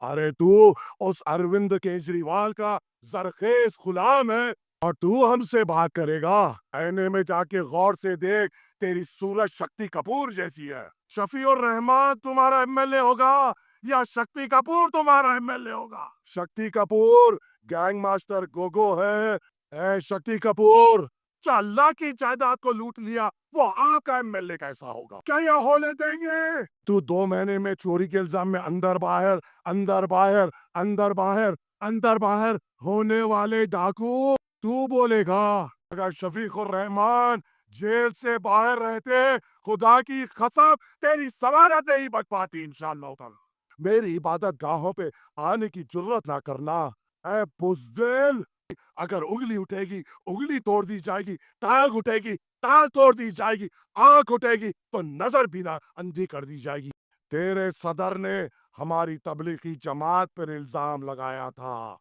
ارے تو اس اروند کیجریوال کا زرخیز غلام ہے اور تو ہم سے بات کرے گا؟ آئینے میں جا کے غور سے دیکھ، تیری صورت شکتی کپور جیسی ہے۔ شفیع الرحمان تمہارا ایم ایل اے ہوگا یا شکتی کپور تمہارا ایم ایل اے ہوگا؟ شکتی کپور گینگ ماسٹر گوگو ہے۔ اے شکتی کپور، جو اللہ کی جائیداد کو لوٹ لیا وہ آپ کا ایم ایل اے کیسا ہوگا؟ کیا یہ ہولے دیں گے؟ تو 2 مہینے میں چوری کے الزام میں اندر باہر اندر باہر اندر باہر اندر باہر ہونے والے ڈاکو تو بولے گا؟ اگر شفیق الرحمان جیل سے باہر رہتے، خدا کی قسم تیری ضمانت نہیں بچ پاتی انشاءاللہ تعالی۔ میری عبادت گاہوں پہ آنے کی جرت نہ کرنا اے بزدل۔ اگر انگلی اٹھے گی انگلی توڑ دی جائے گی، ٹانگ اٹھے گی ٹانگ توڑ دی جائے گی، آنکھ اٹھے گی تو نظر بھی نہ اندھی کر دی جائے گی۔ تیرے صدر نے ہماری تبلیغی جماعت پر الزام لگایا تھا۔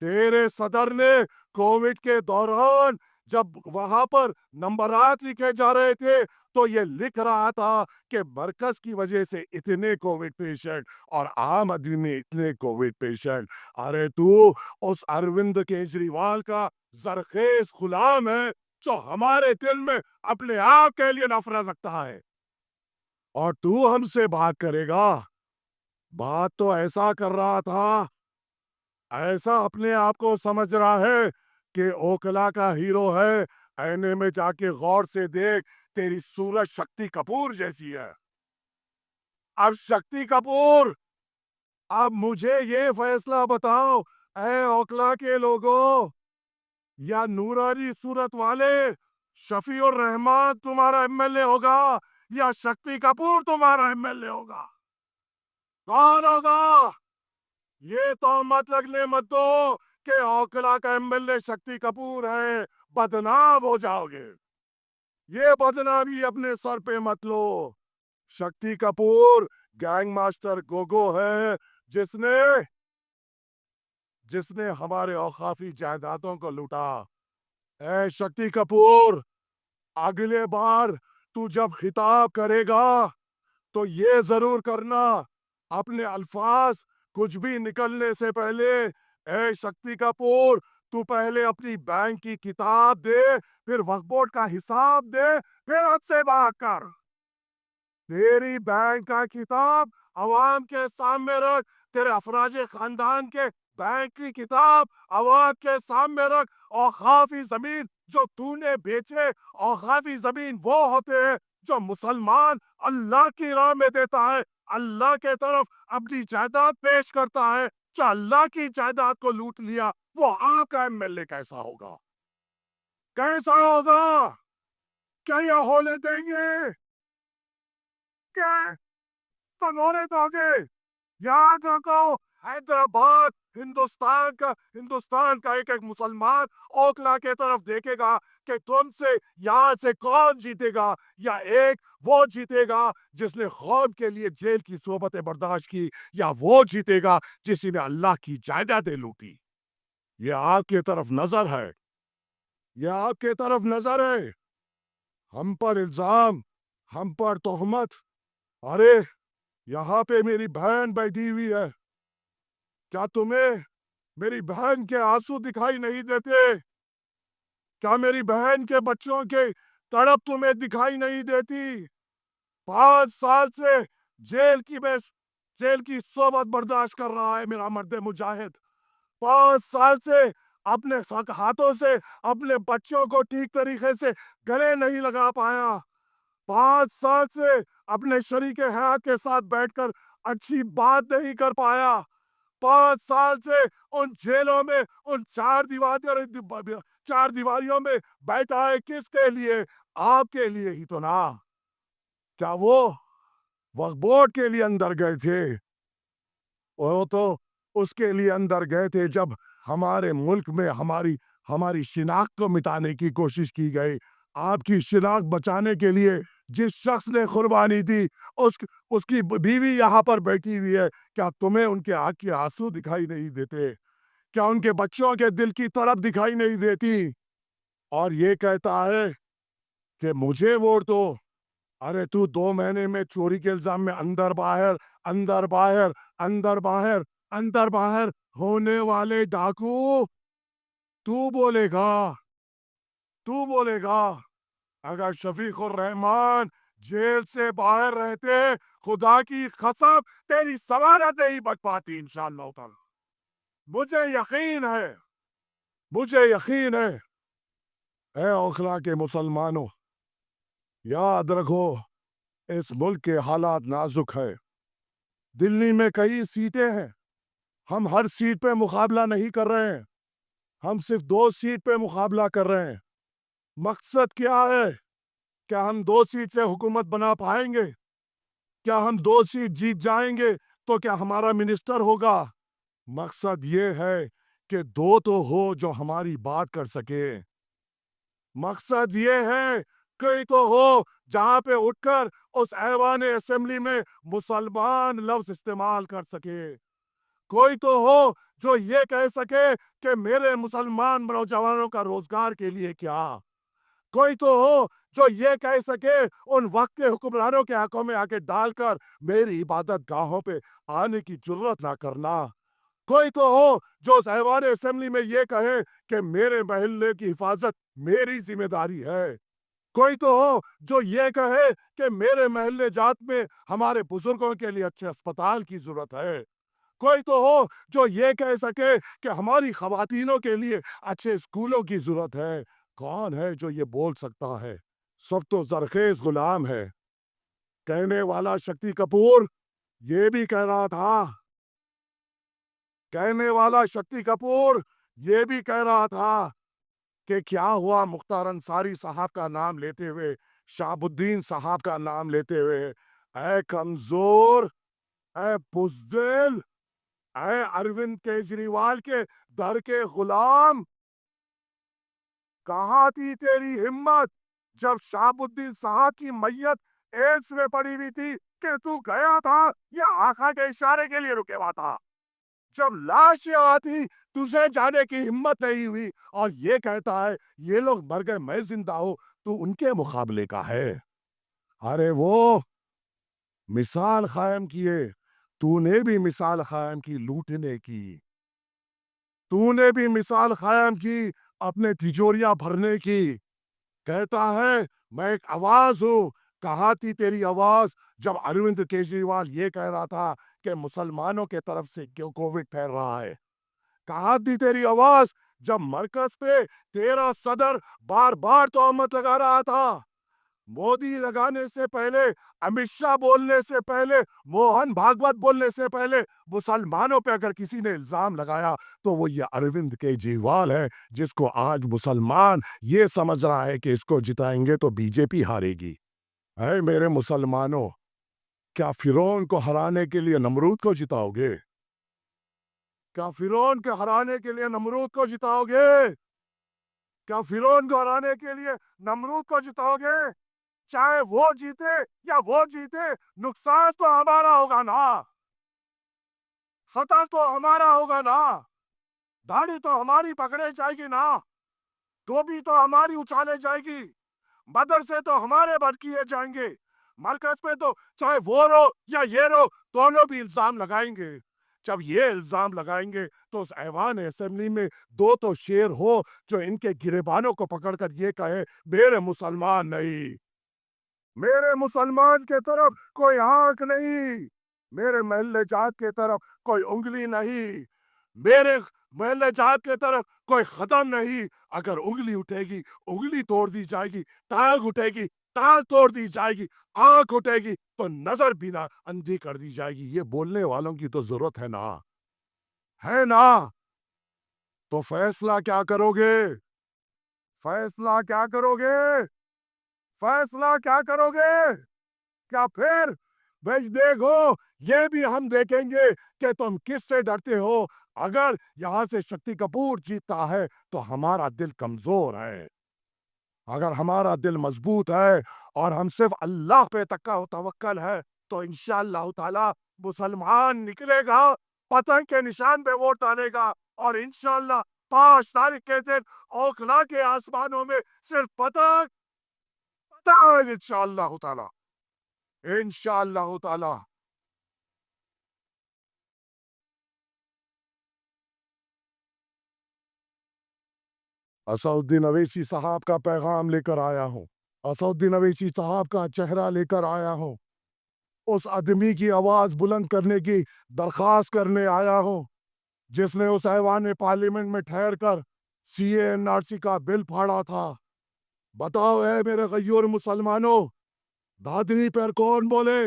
تیرے صدر نے کووڈ کے دوران جب وہاں پر نمبرات لکھے جا رہے تھے تو یہ لکھ رہا تھا کہ مرکز کی وجہ سے اتنے کووڈ پیشنٹ اور عام آدمی میں اتنے کووڈ پیشنٹ۔ ارے تو اس اروند کیجریوال کا زرخیز غلام ہے جو ہمارے دل میں اپنے آپ کے لیے نفرت رکھتا ہے، اور تو ہم سے بات کرے گا؟ بات تو ایسا کر رہا تھا، ایسا اپنے آپ کو سمجھ رہا ہے کہ اوکلا کا ہیرو ہے۔ آئینے میں جا کے غور سے دیکھ، تیری صورت شکتی کپور جیسی ہے۔ اب شکتی کپور، اب مجھے یہ فیصلہ بتاؤ، اے اوکلا کے لوگوں یا نورانی صورت والے، شفیع الرحمان تمہارا ایم ایل اے ہوگا یا شکتی کپور تمہارا ایم ایل اے ہوگا؟ کون ہوگا؟ یہ تہمت لگنے مت دو کہ اوکلا کا M L A Shakti Kapoor ہے، بدنام ہو جاؤ گے۔ یہ بدنامی اپنے سر پہ مت لو۔ شکتی کپور گینگ ماسٹر گوگو ہے جس نے ہمارے اوقافی جائیدادوں کو لوٹا۔ اے شکتی کپور، اگلے بار تو جب خطاب کرے گا تو یہ ضرور کرنا، اپنے الفاظ کچھ بھی نکلنے سے پہلے، اے شکتی کپور تو پہلے اپنی بینک کی کتاب دے، پھر وقف بورڈ کا حساب دے، پھر ہم سے بات کر۔ تیری بینک کا کتاب عوام کے سامنے رکھ، تیرے افراج خاندان کے بینک کی کتاب عوام کے سامنے رکھ۔ اوقافی زمین جو تو نے بیچے، اوقافی زمین وہ ہوتے ہیں جو مسلمان اللہ کی راہ میں دیتا ہے، اللہ کے طرف اپنی جائیداد پیش کرتا ہے۔ جو اللہ کی جائیداد کو لوٹ لیا وہ آپ کا ایم ایل اے کیسا ہوگا؟ کیسا ہوگا؟ کیا یہ ہولے دیں گے؟ کیا تنونے دو گے؟ یاد رکھو، حیدرآباد ہندوستان کا ایک ایک مسلمان اوکلا کے طرف دیکھے گا کہ تم سے یہاں سے کون جیتے گا، یا ایک وہ جیتے گا جس نے قوم کے لیے جیل کی صحبتیں برداشت کی، یا وہ جیتے گا جس نے اللہ کی جائیدادیں لوٹی۔ یہ آپ کی طرف نظر ہے، یہ آپ کی طرف نظر ہے۔ ہم پر الزام، ہم پر تہمت۔ ارے یہاں پہ میری بہن بیٹھی ہوئی ہے، کیا تمہیں میری بہن کے آنسو دکھائی نہیں دیتے؟ کیا میری بہن کے بچوں کے تڑپ تمہیں دکھائی نہیں دیتی؟ 5 سال سے جیل کی صحبت برداشت کر رہا ہے میرا مرد مجاہد۔ 5 سال سے اپنے ہاتھوں سے اپنے بچوں کو ٹھیک طریقے سے گلے نہیں لگا پایا۔ 5 سال سے اپنے شریک حیات کے ساتھ بیٹھ کر اچھی بات نہیں کر پایا۔ 5 سال سے ان جیلوں میں، ان چار دیواریوں میں بیٹھا ہے، کس کے لیے؟ آپ کے لیے ہی تو نا۔ کیا وہ وقف بورڈ کے لیے اندر گئے تھے؟ وہ تو اس کے لیے اندر گئے تھے جب ہمارے ملک میں ہماری شناخت کو مٹانے کی کوشش کی گئی۔ آپ کی شناخت بچانے کے لیے جس شخص نے قربانی دی، اس کی بیوی یہاں پر بیٹھی ہوئی ہے۔ کیا تمہیں ان کے آنکھ کے آنسو دکھائی نہیں دیتے؟ کیا ان کے بچوں کے دل کی تڑپ دکھائی نہیں دیتی؟ اور یہ کہتا ہے کہ مجھے ووٹ دو۔ ارے تو 2 مہینے میں چوری کے الزام میں اندر باہر اندر باہر اندر باہر اندر باہر ہونے والے ڈاکو تو بولے گا تو بولے گا اگر شفیق الرحمان جیل سے باہر رہتے خدا کی قسم تیری ضمانت نہیں بچ پاتی انشاءاللہ تعالی. مجھے یقین ہے مجھے یقین ہے. اے اوکھلا کے مسلمانوں یاد رکھو اس ملک کے حالات نازک ہے. دلی میں کئی سیٹیں ہیں. ہم ہر سیٹ پہ مقابلہ نہیں کر رہے ہیں. ہم صرف 2 سیٹ پہ مقابلہ کر رہے ہیں. مقصد کیا ہے؟ کیا ہم 2 سیٹ سے حکومت بنا پائیں گے؟ کیا ہم 2 سیٹ جیت جائیں گے تو کیا ہمارا منسٹر ہوگا؟ مقصد یہ ہے کہ 2 تو ہو جو ہماری بات کر سکے. مقصد یہ ہے کوئی تو ہو جہاں پہ اٹھ کر اس ایوان اسمبلی میں مسلمان لفظ استعمال کر سکے. کوئی تو ہو جو یہ کہہ سکے کہ میرے مسلمان نوجوانوں کا روزگار کے لیے کیا. کوئی تو ہو جو یہ کہہ سکے ان وقت کے حکمرانوں کے حقوں میں آ کے ڈال کر میری عبادت گاہوں پہ آنے کی جرت نہ کرنا. کوئی تو ہو جو اس ایوان اسمبلی میں یہ کہے کہ میرے محلے کی حفاظت میری ذمہ داری ہے. کوئی تو ہو جو یہ کہے کہ میرے محلے جات میں ہمارے بزرگوں کے لیے اچھے اسپتال کی ضرورت ہے. کوئی تو ہو جو یہ کہہ سکے کہ ہماری خواتینوں کے لیے اچھے اسکولوں کی ضرورت ہے. کون ہے جو یہ بول سکتا ہے؟ سب تو زرخیز غلام ہے. کہنے والا شکتی کپور یہ بھی کہہ رہا تھا کہنے والا شکتی کپور یہ بھی کہہ رہا تھا کہ کیا ہوا مختار انصاری صاحب کا نام لیتے ہوئے شہاب الدین صاحب کا نام لیتے ہوئے اے کمزور اے بزدل اے اروند کیجریوال کے در کے غلام کہاں تھی تیری ہمت جب شہاب الدین صاحب کی میت ایڈس میں پڑی ہوئی تھی کہ تو گیا تھا یا آقا کے اشارے کے لیے رکے ہوا تھا. جب لاش آتی تجھے جانے کی ہمت نہیں ہوئی اور یہ کہتا ہے یہ لوگ مر گئے میں زندہ ہوں تو ان کے مقابلے کا ہے. ارے وہ مثال قائم کیے تو نے بھی مثال قائم کی لوٹنے کی. تو نے بھی مثال قائم کی اپنے تجوریاں بھرنے کی. کہتا ہے میں ایک آواز ہوں. کہاں تھی تیری آواز جب اروند کیجریوال یہ کہہ رہا تھا کہ مسلمانوں کے طرف سے کیوں کووڈ پھیل رہا ہے؟ کہاں تھی تیری آواز جب مرکز پہ تیرا صدر بار بار تہمت لگا رہا تھا؟ مودی لگانے سے پہلے امت شاہ بولنے سے پہلے موہن بھاگوت بولنے سے پہلے مسلمانوں پہ اگر کسی نے الزام لگایا تو وہ یہ اروند کیجریوال ہے جس کو آج مسلمان یہ سمجھ رہا ہے کہ اس کو جتائیں گے تو بی جے پی ہارے گی. اے میرے مسلمانوں کیا فرعون کو ہرانے کے لیے نمرود کو جتاؤ گے؟ کیا فرعون کے ہرانے کے لیے نمرود کو جتاؤ گے؟ کیا فرعون کو ہرانے کے لیے نمرود کو جتاؤ گے؟ چاہے وہ جیتے یا وہ جیتے نقصان تو ہمارا ہوگا نا. فتح تو ہمارا ہوگا نا. داڑھی تو ہماری پکڑے جائے گی نا. ٹوپی تو ہماری اچھالے جائے گی. مدرسے تو ہمارے بند کیے جائیں گے. مرکز پہ تو چاہے وہ رو یا یہ رو دونوں بھی الزام لگائیں گے. جب یہ الزام لگائیں گے تو اس ایوان اسمبلی میں 2 تو شیر ہو جو ان کے گریبانوں کو پکڑ کر یہ کہے میرے مسلمان نہیں. میرے مسلمان کے طرف کوئی آنکھ نہیں. میرے محلے جات کے طرف کوئی انگلی نہیں. میرے محلے جات کے طرف کوئی قدم نہیں. اگر انگلی اٹھے گی انگلی توڑ دی جائے گی. ٹانگ اٹھے گی ٹانگ توڑ دی جائے گی. آنکھ اٹھے گی تو نظر بھی نہ اندھی کر دی جائے گی. یہ بولنے والوں کی تو ضرورت ہے نا. ہے نا. تو فیصلہ کیا کرو گے؟ فیصلہ کیا کرو گے؟ فیصلہ کیا کرو گے؟ کیا پھر بھائی دیکھو یہ بھی ہم دیکھیں گے کہ تم کس سے ڈرتے ہو. اگر یہاں سے شکتی کپور جیتا ہے تو ہمارا دل کمزور ہے. اگر ہمارا دل مضبوط ہے اور ہم صرف اللہ پہ تکا و توکل ہے تو انشاءاللہ تعالی مسلمان نکلے گا پتنگ کے نشان پہ ووٹ ڈالے گا اور انشاءاللہ 5 تاریخ کے دن اوکھلا کے آسمانوں میں صرف پتنگ انشاءاللہ تعالی. انشاءاللہ تعالی. اسد الدین اویسی صاحب کا پیغام لے کر آیا ہوں. اسد الدین اویسی صاحب کا چہرہ لے کر آیا ہوں. اس آدمی کی آواز بلند کرنے کی درخواست کرنے آیا ہوں جس نے اس ایوان پارلیمنٹ میں ٹھہر کر سی اے این آر سی کا بل پھاڑا تھا. بتاؤ اے میرے غیور مسلمانوں، دادری پر کون بولے؟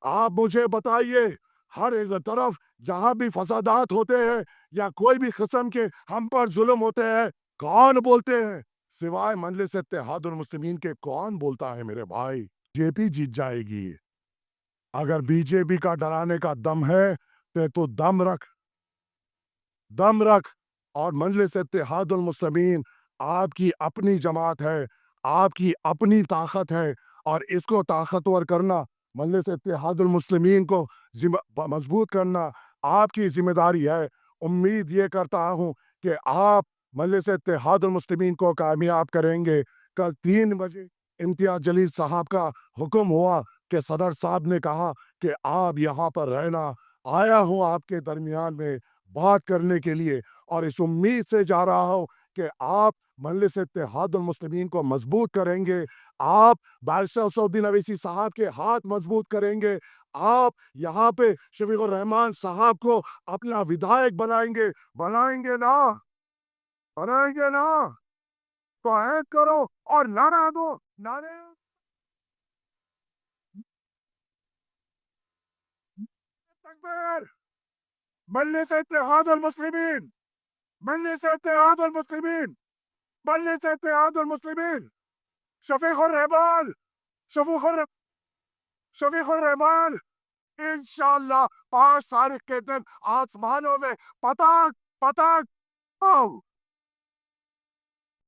آپ مجھے بتائیے، ہر ایک طرف جہاں بھی فسادات ہوتے ہیں یا کوئی بھی قسم کے ہم پر ظلم ہوتے ہیں، کون بولتے ہیں؟ سوائے مجلس اتحاد المسلمین کے کون بولتا ہے میرے بھائی؟ جے پی جیت جائے گی. اگر بی جے پی کا ڈرانے کا دم ہے تو دم رکھ، دم رکھ. اور مجلس اتحاد المسلمین آپ کی اپنی جماعت ہے، آپ کی اپنی طاقت ہے، اور اس کو طاقتور کرنا، مجلس اتحاد المسلمین کو مضبوط کرنا آپ کی ذمہ داری ہے. امید یہ کرتا ہوں کہ آپ مجلس اتحاد المسلمین کو کامیاب کریں گے. کل 3 بجے امتیاز جلیل صاحب کا حکم ہوا کہ صدر صاحب نے کہا کہ آپ یہاں پر رہنا. آیا ہوں آپ کے درمیان میں بات کرنے کے لیے، اور اس امید سے جا رہا ہوں کہ آپ مجلس اتحاد المسلمین کو مضبوط کریں گے، آپ بارسٹر اسد الدین اویسی صاحب کے ہاتھ مضبوط کریں گے، آپ یہاں پہ شفیق الرحمان صاحب کو اپنا ودھائک بنائیں گے. بنائیں گے نا؟ بنائیں گے نا؟ تو عہد کرو اور نعرہ دو. نعرے تکبیر! مجلس اتحاد المسلمین، مجلس اتحاد المسلمین، مجلس اتحاد المسلمین. شفیق الرحمان، شفیق شفیق الرحمان، انشاءاللہ 5 تاریخ کے دن آسمانوں میں پتنگ پتنگ